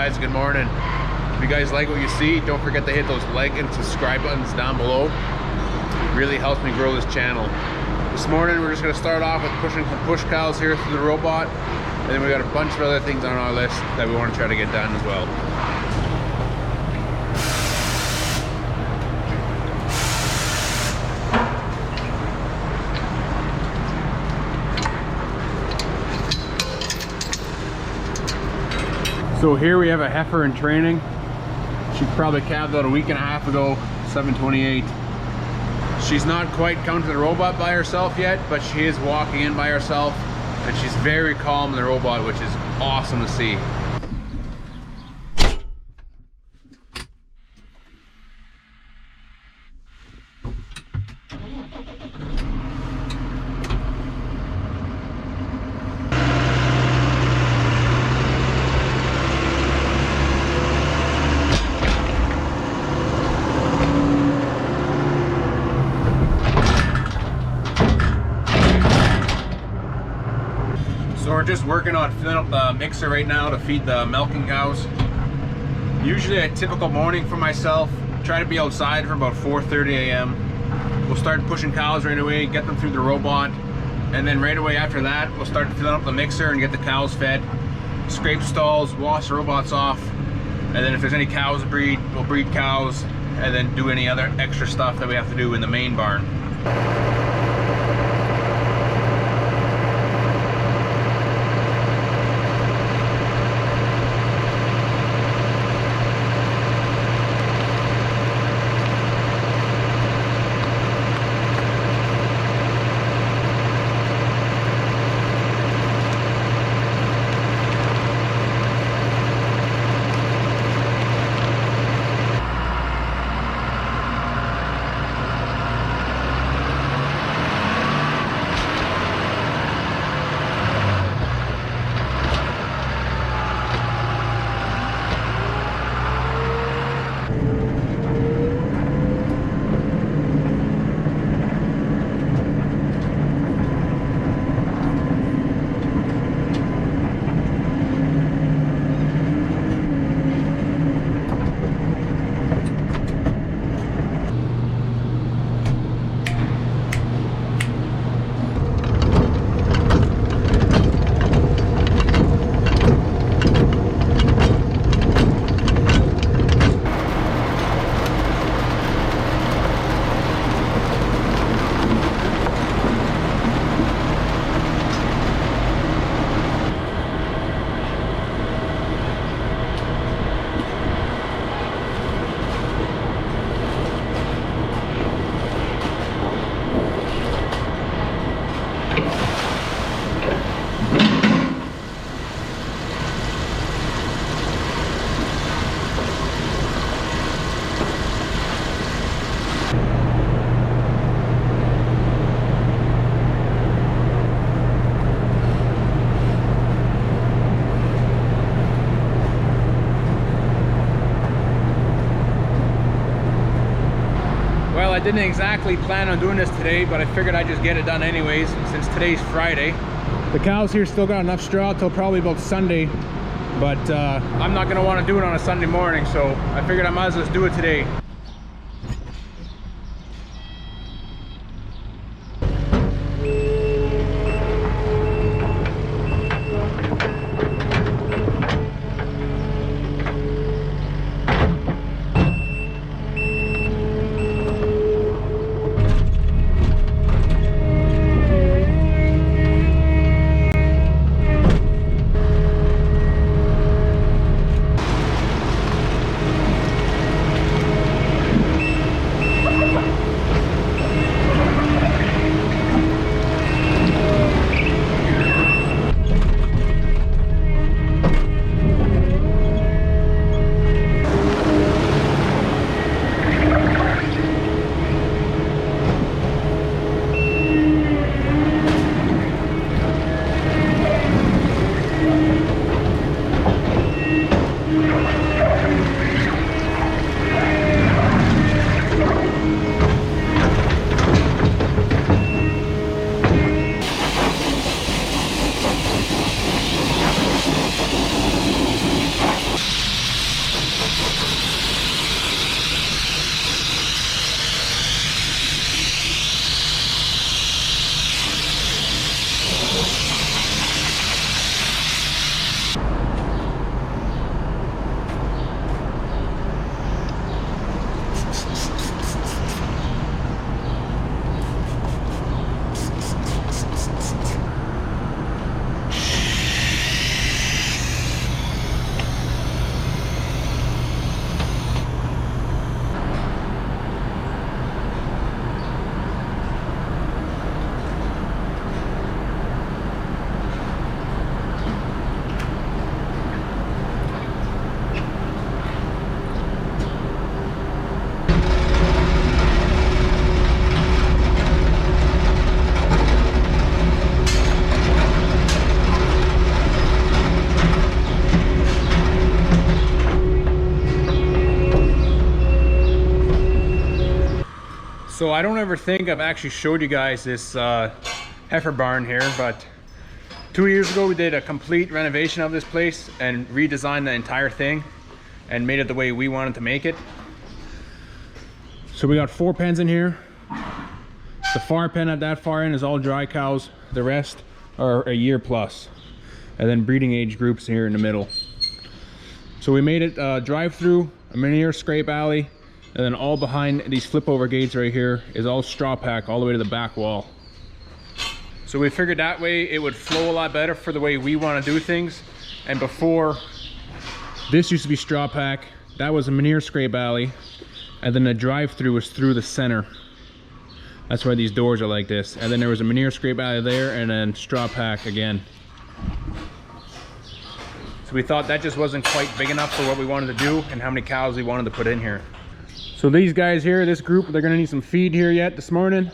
guys, good morning. If you guys like what you see, don't forget to hit those like and subscribe buttons down below. It really helps me grow this channel. This morning we're just going to start off with pushing some push cows here through the robot, and then we got a bunch of other things on our list that we want to try to get done as well. So here we have a heifer in training. She probably calved out a week and a half ago, 7:28. She's not quite come to the robot by herself yet, but she is walking in by herself, and she's very calm in the robot, which is awesome to see. So we're just working on filling up the mixer right now to feed the milking cows. Usually a typical morning for myself, try to be outside for about 4:30 a.m. We'll start pushing cows right away, get them through the robot, and then right away after that, we'll start filling up the mixer and get the cows fed, scrape stalls, wash the robots off, and then if there's any cows to breed, we'll breed cows, and then do any other extra stuff that we have to do in the main barn. Well, I didn't exactly plan on doing this today, but I figured I'd just get it done anyways, since today's Friday. The cows here still got enough straw till probably about Sunday, but I'm not gonna want to do it on a Sunday morning, so I figured I might as well just do it today. So I don't ever think I've actually showed you guys this heifer barn here, but 2 years ago we did a complete renovation of this place and redesigned the entire thing and made it the way we wanted to make it. So we got 4 pens in here. The far pen at that far end is all dry cows. The rest are a year plus. And then breeding age groups here in the middle. So we made it drive through, a manure scrape alley, and then all behind these flip over gates right here is all straw pack all the way to the back wall. So we figured that way it would flow a lot better for the way we want to do things. And before, this used to be straw pack, that was a manure scrape alley, and then the drive through was through the center. That's why these doors are like this. And then there was a manure scrape alley there, and then straw pack again. So we thought that just wasn't quite big enough for what we wanted to do and how many cows we wanted to put in here. So these guys here, this group, they're gonna need some feed here yet this morning.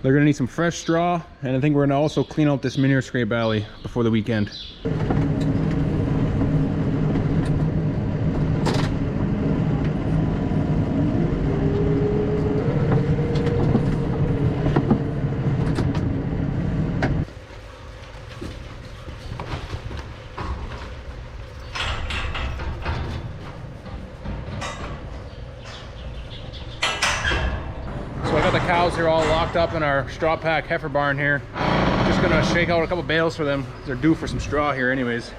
They're gonna need some fresh straw, and I think we're gonna also clean out this manure scrape alley before the weekend. So I got the cows here all locked up in our straw pack heifer barn here. Just gonna shake out a couple bales for them. They're due for some straw here anyways.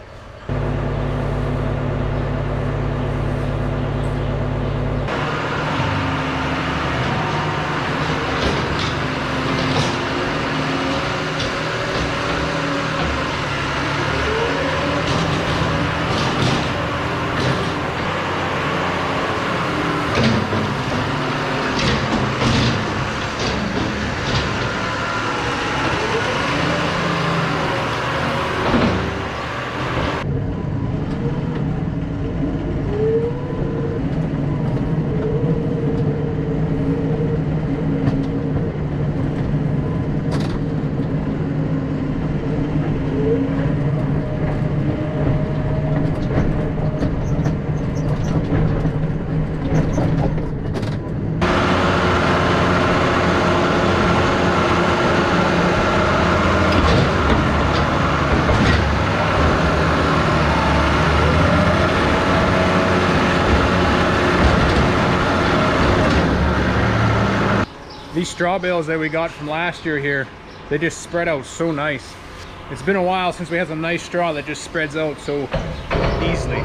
These straw bales that we got from last year here, they just spread out so nice. It's been a while since we had some nice straw that just spreads out so easily.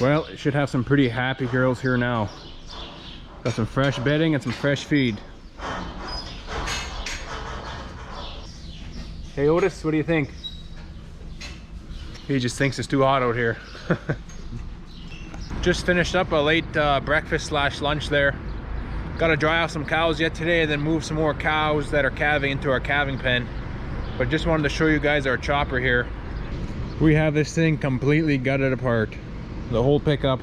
Well, it should have some pretty happy girls here now. Got some fresh bedding and some fresh feed. Hey Otis, what do you think? He just thinks it's too hot out here. Just finished up a late breakfast / lunch there. Got to dry off some cows yet today and then move some more cows that are calving into our calving pen. But just wanted to show you guys our chopper here. We have this thing completely gutted apart. The whole pickup.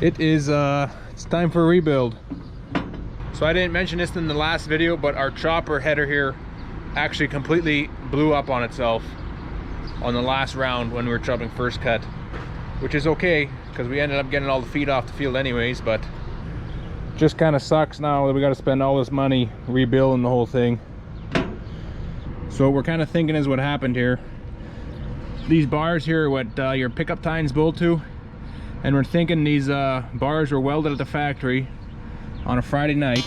It is it's time for a rebuild. So I didn't mention this in the last video, but our chopper header here actually completely blew up on itself on the last round when we were chopping first cut, which is okay because we ended up getting all the feed off the field anyways, but just kind of sucks now that we got to spend all this money rebuilding the whole thing. So what we're kind of thinking is what happened here. These bars here are what your pickup tines bolt to, and we're thinking these bars were welded at the factory on a Friday night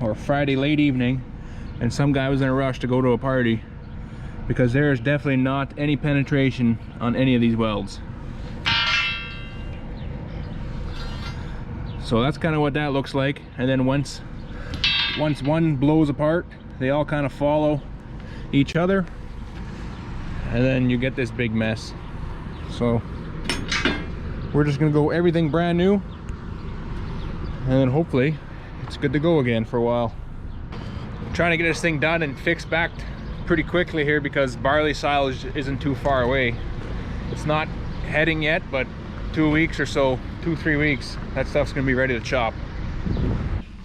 or Friday late evening, and some guy was in a rush to go to a party because there is definitely not any penetration on any of these welds. So that's kind of what that looks like. And then once one blows apart, they all kind of follow each other, and then you get this big mess. So we're just gonna go everything brand new, and then hopefully it's good to go again for a while. I'm trying to get this thing done and fixed back pretty quickly here because barley silage isn't too far away. It's not heading yet, but 2 weeks or so, 2-3 weeks, that stuff's gonna be ready to chop.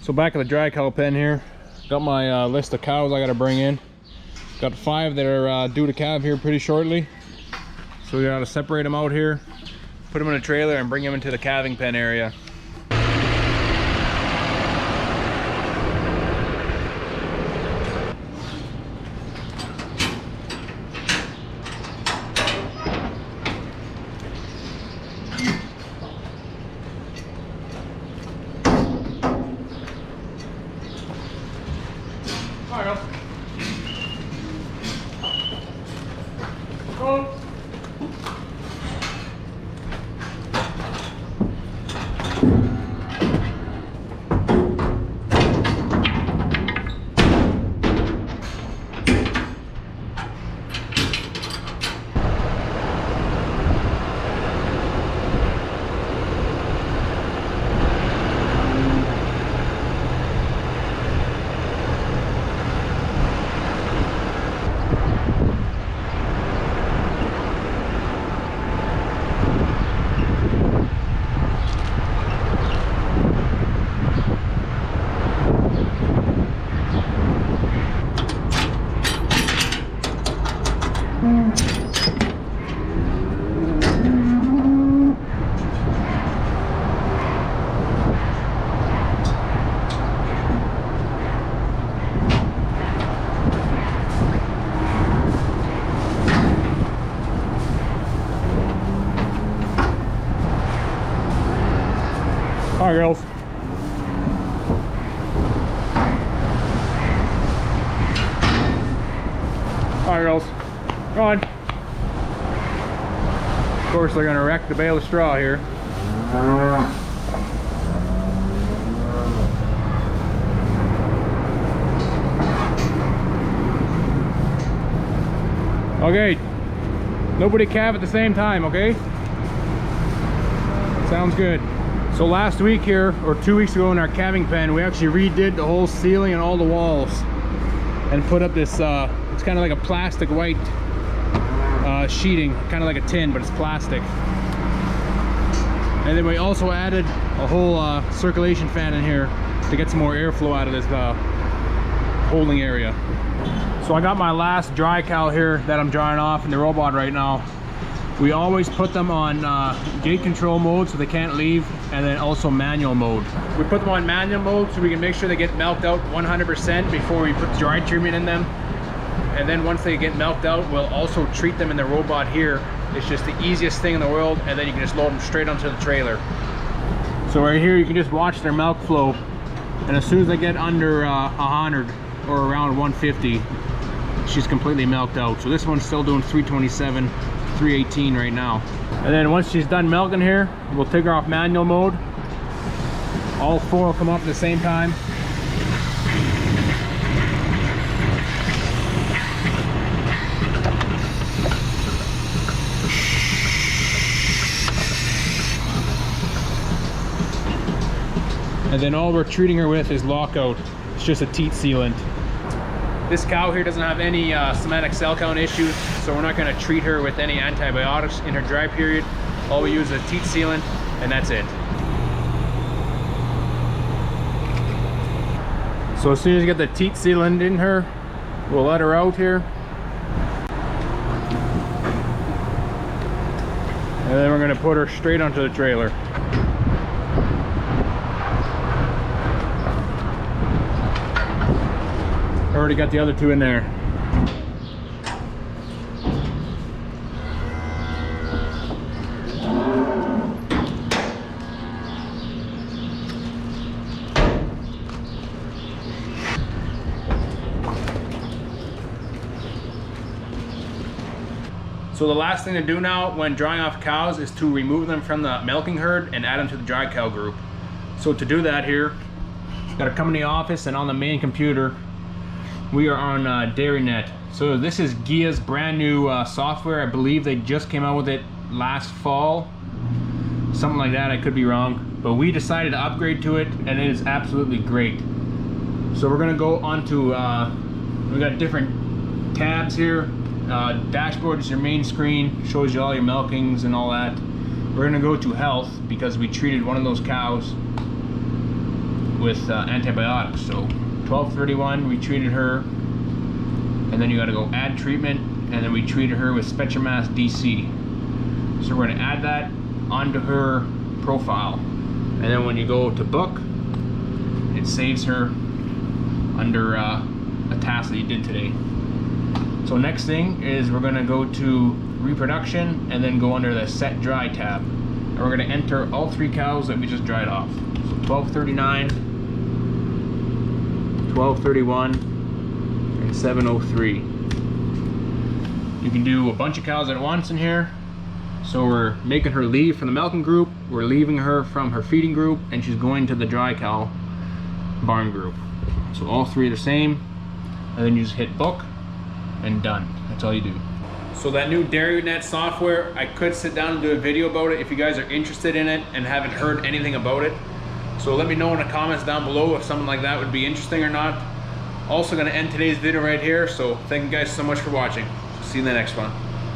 So back at the dry cow pen here, got my list of cows I gotta bring in. Got 5 that are due to calve here pretty shortly. So we gotta separate them out here, put them in a trailer, and bring them into the calving pen area. Hi, girls. Hi, girls. Go on. Of course, they're gonna wreck the bale of straw here. Okay. Nobody calve at the same time, okay? Sounds good. So last week here, or 2 weeks ago in our calving pen, we actually redid the whole ceiling and all the walls and put up this, it's kind of like a plastic white sheeting, kind of like a tin, but it's plastic. And then we also added a whole circulation fan in here to get some more airflow out of this holding area. So I got my last dry cow here that I'm drying off in the robot right now. We always put them on gate control mode so they can't leave, and then also manual mode. We put them on manual mode so we can make sure they get milked out 100% before we put the dry treatment in them. And then once they get milked out, we'll also treat them in the robot here. It's just the easiest thing in the world, and then you can just load them straight onto the trailer. So right here you can just watch their milk flow, and as soon as they get under 100 or around 150, she's completely milked out. So this one's still doing 327, 318 right now. And then once she's done milking here, we'll take her off manual mode. All 4 will come up at the same time. And then all we're treating her with is lockout. It's just a teat sealant. This cow here doesn't have any somatic cell count issues, so we're not going to treat her with any antibiotics in her dry period. All we use is a teat sealant, and that's it. So as soon as you get the teat sealant in her, we'll let her out here. And then we're going to put her straight onto the trailer. Already got the other 2 in there. So the last thing to do now when drying off cows is to remove them from the milking herd and add them to the dry cow group. So to do that here, gotta come in the office, and on the main computer, we are on DairyNet. So this is Gia's brand new software. I believe they just came out with it last fall. Something like that, I could be wrong. But we decided to upgrade to it, and it is absolutely great. So we're gonna go onto, we got different tabs here. Dashboard is your main screen, shows you all your milkings and all that. We're gonna go to health because we treated one of those cows with antibiotics. So 1231, we treated her, and then you got to go add treatment, and then we treated her with Spectrumass DC. So we're going to add that onto her profile, and then when you go to book, it saves her under a task that you did today. So next thing is we're going to go to reproduction and then go under the set dry tab, and we're going to enter all 3 cows that we just dried off. So 1239, 1231, and 703. You can do a bunch of cows at once in here. So we're making her leave from the milking group, we're leaving her from her feeding group, and she's going to the dry cow barn group. So all 3 are the same, and then you just hit book and done. That's all you do. So that new DairyNet software, I could sit down and do a video about it if you guys are interested in it and haven't heard anything about it. So let me know in the comments down below if something like that would be interesting or not. Also gonna end today's video right here, so thank you guys so much for watching. See you in the next one.